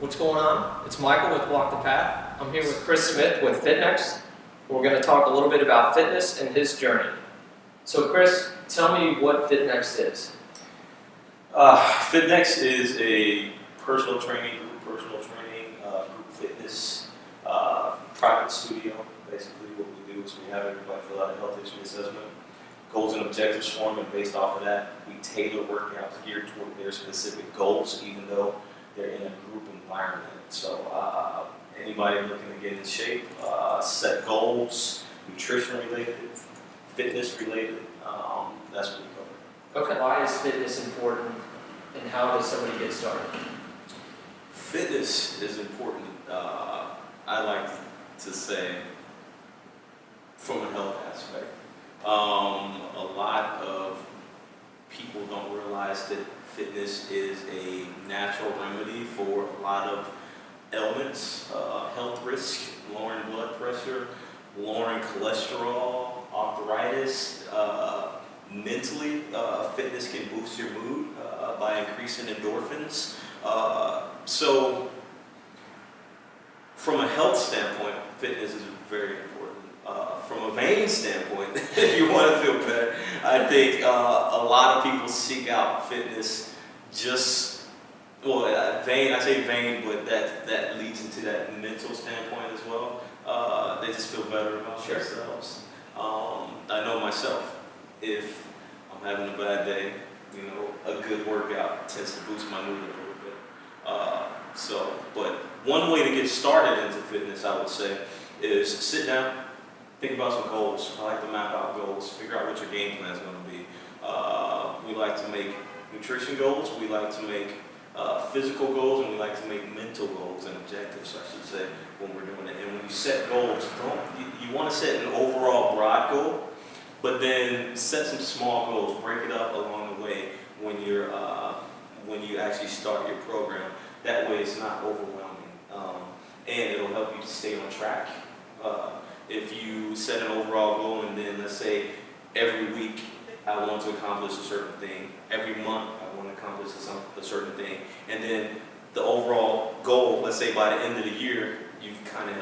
What's going on? It's Michael with Walk the Path. I'm here with Cris Smith with Fitnext. We're going to talk a little bit about fitness and his journey. So Cris, tell me what Fitnext is. Fitnext is a personal training, group fitness, private studio. Basically what we do is we have everybody fill out a health history assessment, goals and objectives form, and based off of that, we tailor workouts geared toward their specific goals, even though they're in a group environment. So anybody looking to get in shape, set goals, nutrition related, fitness related, that's what we cover. Okay. Why is fitness important and how does somebody get started? Fitness is important, I like to say, from a health aspect. A lot of people don't realize that fitness is a natural remedy for a lot of ailments, health risk, lowering blood pressure, lowering cholesterol, arthritis. Mentally, fitness can boost your mood by increasing endorphins. So, from a health standpoint, fitness is very important. From a vain standpoint, if you want to feel better, I think a lot of people seek out fitness just, vain, I say vain, but that leads into that mental standpoint as well. They just feel better about themselves. I know myself, if I'm having a bad day, a good workout tends to boost my mood a little bit. But one way to get started into fitness, I would say, is sit down, think about some goals. I like to map out goals, figure out what your game plan is going to be. We like to make nutrition goals, we like to make physical goals, and we like to make mental goals and objectives, I should say, when we're doing it. And when you set goals, you want to set an overall broad goal, but then set some small goals, break it up along the way when you actually start your program. That way it's not overwhelming, and it'll help you to stay on track. If you set an overall goal and then let's say every week I want to accomplish a certain thing, every month I want to accomplish a certain thing, and then the overall goal, let's say by the end of the year, you've kind of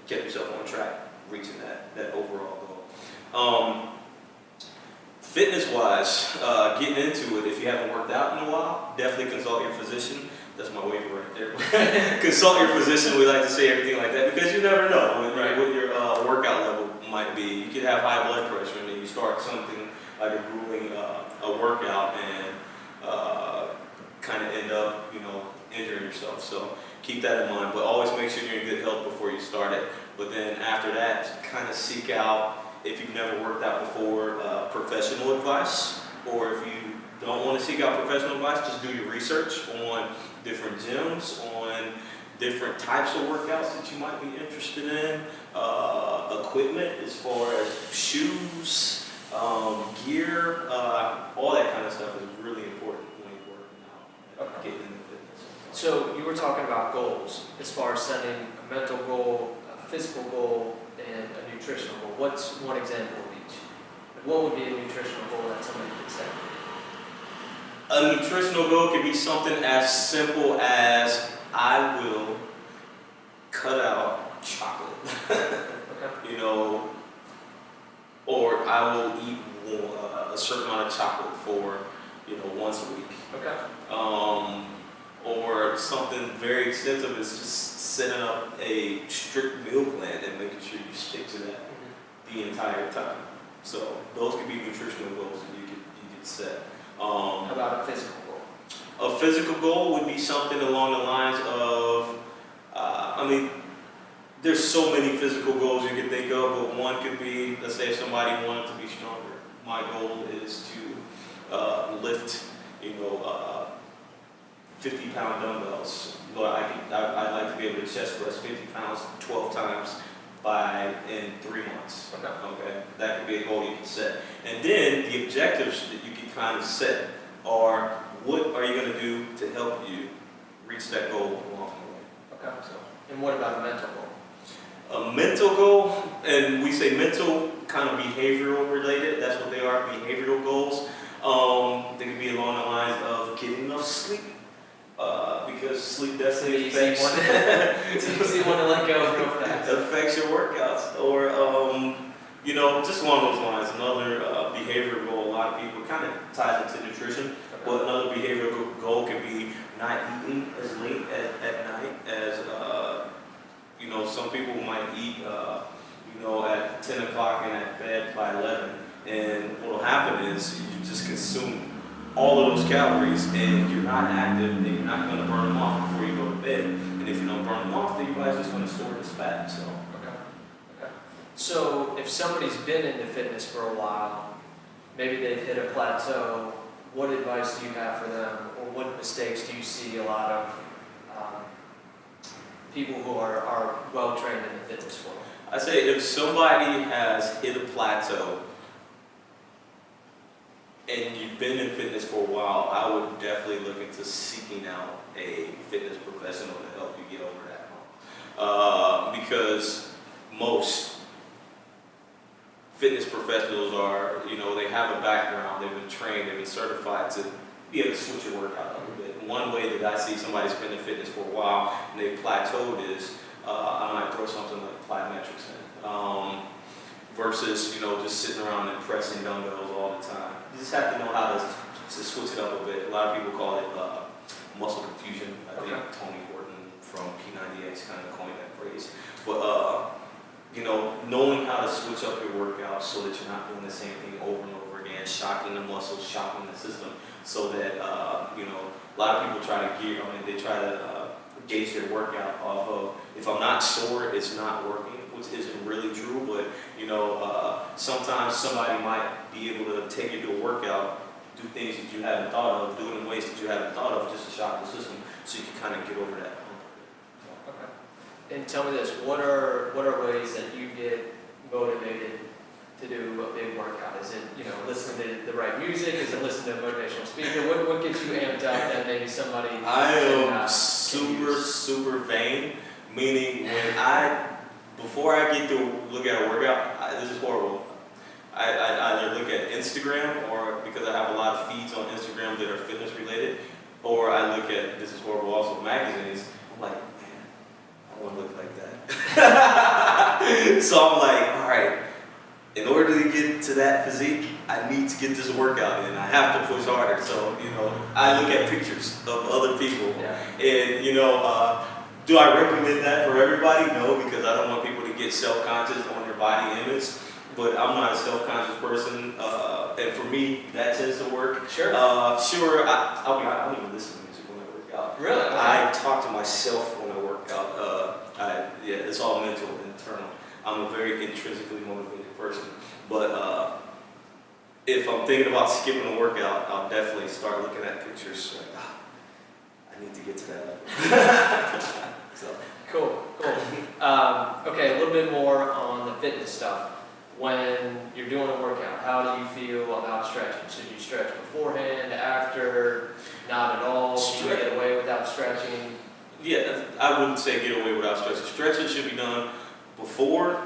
kept yourself on track, reaching that overall goal. Fitness-wise, getting into it, if you haven't worked out in a while, definitely consult your physician. That's my waiver right there. Consult your physician, we like to say everything like that, because you never know what your workout level might be. You could have high blood pressure and then you start something like a grueling workout and kind of end up, injuring yourself. So keep that in mind, but always make sure you're in good health before you start it. But then after that, kind of seek out, if you've never worked out before, professional advice, or if you don't want to seek out professional advice, just do your research on different gyms, on different types of workouts that you might be interested in, equipment as far as shoes, gear, all that kind of stuff is really important when you're working out, getting into fitness. So you were talking about goals, as far as setting a mental goal, a physical goal, and a nutritional goal. What's one example of each? What would be a nutritional goal that somebody could set? A nutritional goal could be something as simple as I will cut out chocolate, Okay. or I will eat a certain amount of chocolate for, once a week. Okay. Or something very extensive is just setting up a strict meal plan and making sure you stick to that the entire time. So those could be nutritional goals that you could set. How about a physical goal? A physical goal would be something along the lines of, there's so many physical goals you can think of, but one could be, let's say if somebody wanted to be stronger, my goal is to lift, 50-pound dumbbells. But I'd like to be able to chest press 50 pounds 12 times in 3 months. Okay, that could be a goal you can set. And then the objectives that you can kind of set are, what are you going to do to help you reach that goal along the way? Okay. And what about a mental goal? A mental goal, and we say mental, kind of behavioral related. That's what they are, behavioral goals. They can be along the lines of getting enough sleep, because sleep definitely It's an easy affects It's an easy one to let go real fast. affects your workouts. Or just along those lines, another behavioral goal. A lot of people kind of ties into nutrition, but another behavioral goal can be not eating as late at night as some people might eat at 10 o'clock and at bed by 11. And what will happen is you just consume all of those calories and you're not active and you're not going to burn them off before you go to bed. And if you don't burn them off, then your body's just going to store it as fat. Okay. So if somebody's been into fitness for a while, maybe they've hit a plateau, what advice do you have for them, or what mistakes do you see a lot of people who are well trained in the fitness world? I say if somebody has hit a plateau and you've been in fitness for a while, I would definitely look into seeking out a fitness professional to help you get over that hump. Because most fitness professionals are, they have a background, they've been trained, they've been certified to be able to switch your workout a little bit. One way that I see somebody's been in fitness for a while and they've plateaued is, I might throw something like plyometrics in. Versus, just sitting around and pressing dumbbells all the time. You just have to know how to switch it up a bit. A lot of people call it muscle confusion. I think Tony Horton from P90X kind of coined that phrase. But, knowing how to switch up your workout so that you're not doing the same thing over and over again, shocking the muscles, shocking the system, so that, a lot of people try to they try to gauge their workout off of, if I'm not sore, it's not working, which isn't really true, but sometimes somebody might be able to take you to a workout, do things that you haven't thought of, do it in ways that you haven't thought of, just to shock the system, so you can kind of get over that hump. Okay. And tell me this, what are ways that you get motivated to do a big workout? Is it, listening to the right music? Is it listening to a motivational speaker? What gets you amped up that maybe somebody I am super vain, meaning before I get to look at a workout, this is horrible. I either look at Instagram, or because I have a lot of feeds on Instagram that are fitness related, or I look at, this is horrible also, magazines. I'm like, man, I want to look like that. So I'm like, all right, in order to get to that physique, I need to get this workout in. I have to push harder. So, I look at pictures of other people. Yeah. And, do I recommend that for everybody? No, because I don't want people to get self-conscious on their body image. But I'm not a self-conscious person. And for me, that tends to work. Sure. I don't even listen to music when I work out. Really? Okay. I talk to myself when I work out. It's all mental and internal. I'm a very intrinsically motivated person. But if I'm thinking about skipping a workout, I'll definitely start looking at pictures. Like, I need to get to that level. So. Cool. Okay, a little bit more on the fitness stuff. When you're doing a workout, how do you feel about stretching? Should you stretch beforehand, after, not at all? Should you get away without stretching? Yeah, I wouldn't say get away without stretching. Stretching should be done before,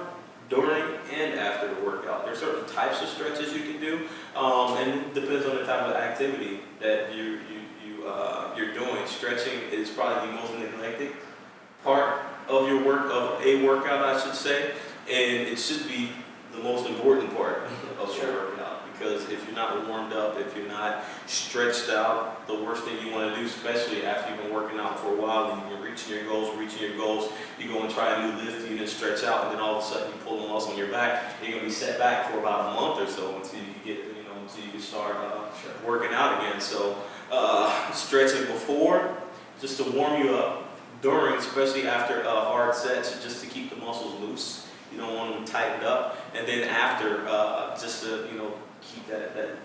during, and after the workout. There are certain types of stretches you can do, and it depends on the type of activity that you're doing. Stretching is probably the most neglected part of a workout, I should say, and it should be the most important part of your workout, because if you're not warmed up, if you're not stretched out, the worst thing you want to do, especially after you've been working out for a while and you've been reaching your goals, you go and try a new lift, you didn't stretch out, and then all of a sudden you pull a muscle on your back, you're going to be set back for about a month or so until you can start working out again. So stretching before, just to warm you up. During, especially after hard sets, just to keep the muscles loose. You don't want them tightened up. And then after, just to keep that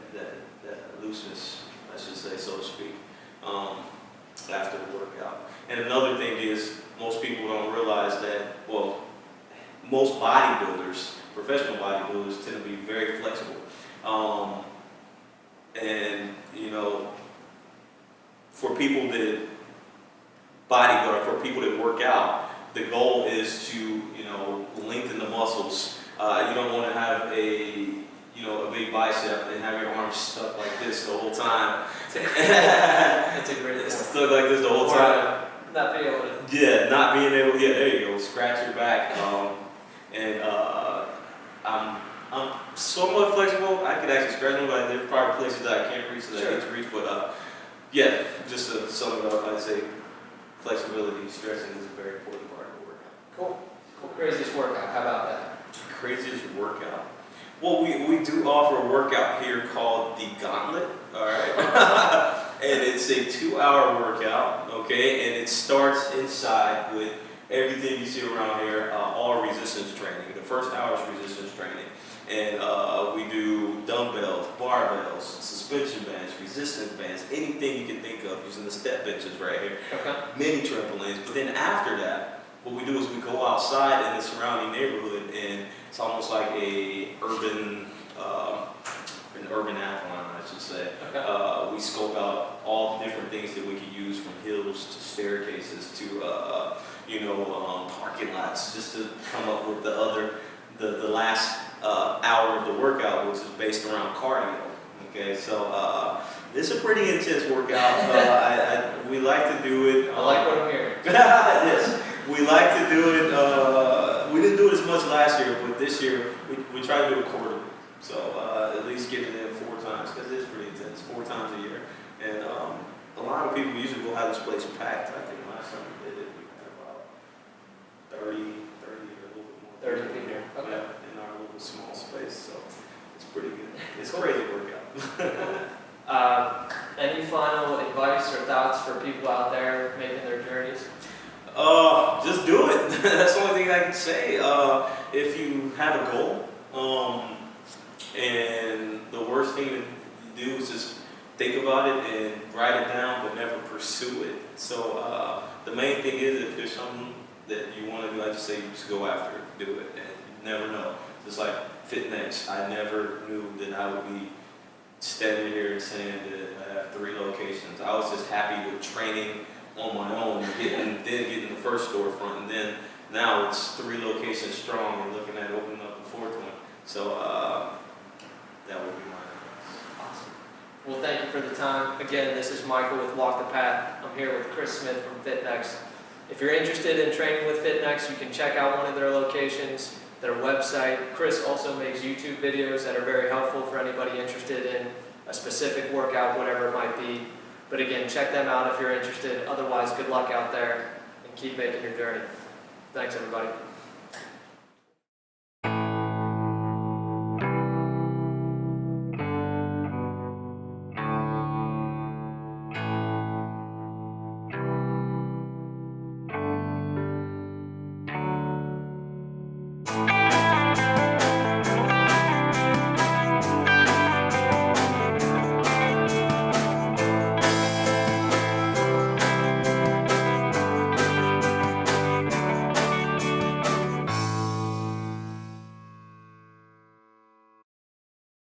looseness, I should say, so to speak, after the workout. And another thing is, most people don't realize that, most bodybuilders, professional bodybuilders, tend to be very flexible. And for people that for people that work out, the goal is to lengthen the muscles. You don't want to have a big bicep and have your arms stuck like this the whole time. That's a great point. Stuck like this the whole Or, time. not being able to. Yeah, not being able. Yeah, there you go. Scratch your back. And I'm somewhat flexible. I could actually scratch them, but there's probably places that I can't reach that I need to reach. But yeah, just to sum it up, I'd say flexibility, stretching is a very important part of the workout. Cool. Cool. Craziest workout. How about that? Craziest workout. Well, we do offer a workout here called the Gauntlet. All right. And it's a 2-hour workout, okay, and it starts inside with everything you see around here, all resistance training. The first hour is resistance training, and we do dumbbells, barbells, suspension bands, resistance bands, anything you can think of using the step benches right here, Okay. mini trampolines. But then after that, what we do is we go outside in the surrounding neighborhood, and it's almost like an urban outline, I should say. Okay. We scope out all the different things that we could use, from hills to staircases to parking lots, just to come up with the last hour of the workout, which is based around cardio. Okay, so it's a pretty intense workout. We like to do it. I like what I'm hearing. Yes, we like to do it. We didn't do it as much last year, but this year we try to do it quarterly. So at least get it in 4 times, because it is pretty intense, 4 times a year. And a lot of people usually will have this place packed. I think last time we did it, we had about 30 or a little bit more. 30 people. Okay. Yeah, in our little small space, so it's pretty good. It's a crazy workout. Any final advice or thoughts for people out there making their journeys? Just do it. That's the only thing I can say. If you have a goal, and the worst thing to do is just think about it and write it down, but never pursue it. So the main thing is, if there's something that you want to do, I just say you just go after it, do it, and you never know. Just like Fitnext, I never knew that I would be standing here and saying that I have 3 locations. I was just happy with training on my own, getting the first storefront, and then now it's 3 locations strong and looking at opening up the 4th one. So that would be my advice. Awesome. Well, thank you for the time. Again, this is Michael with Walk the Path. I'm here with Cris Smith from Fitnext. If you're interested in training with Fitnext, you can check out one of their locations, their website. Cris also makes YouTube videos that are very helpful for anybody interested in a specific workout, whatever it might be. But again, check them out if you're interested. Otherwise, good luck out there and keep making your journey. Thanks, everybody.